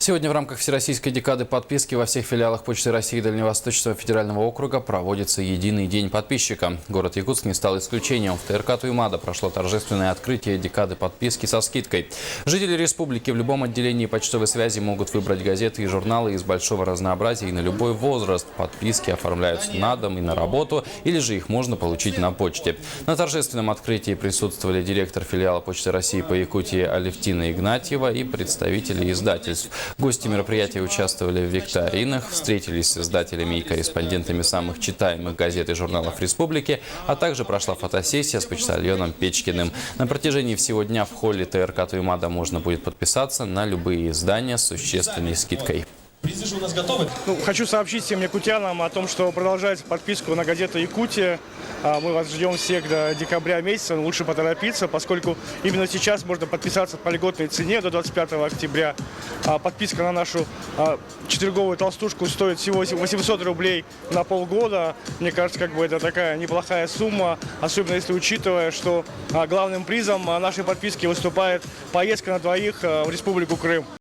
Сегодня в рамках Всероссийской декады подписки во всех филиалах Почты России Дальневосточного федерального округа проводится единый день подписчика. Город Якутск не стал исключением. В ТРК Туймада прошло торжественное открытие декады подписки со скидкой. Жители республики в любом отделении почтовой связи могут выбрать газеты и журналы из большого разнообразия и на любой возраст. Подписки оформляются на дом и на работу, или же их можно получить на почте. На торжественном открытии присутствовали директор филиала Почты России по Якутии Алевтина Игнатьева и представители издательств. Гости мероприятия участвовали в викторинах, встретились с издателями и корреспондентами самых читаемых газет и журналов республики, а также прошла фотосессия с почтальоном Печкиным. На протяжении всего дня в холле ТРК Туймада можно будет подписаться на любые издания с существенной скидкой. Призы же у нас готовы. Хочу сообщить всем якутянам о том, что продолжается подписку на газету «Якутия». Мы вас ждем всех до декабря месяца. Лучше поторопиться, поскольку именно сейчас можно подписаться по льготной цене до 25 октября. Подписка на нашу четверговую толстушку стоит всего 800 рублей на полгода. Мне кажется, это такая неплохая сумма, особенно если учитывая, что главным призом нашей подписки выступает поездка на двоих в Республику Крым.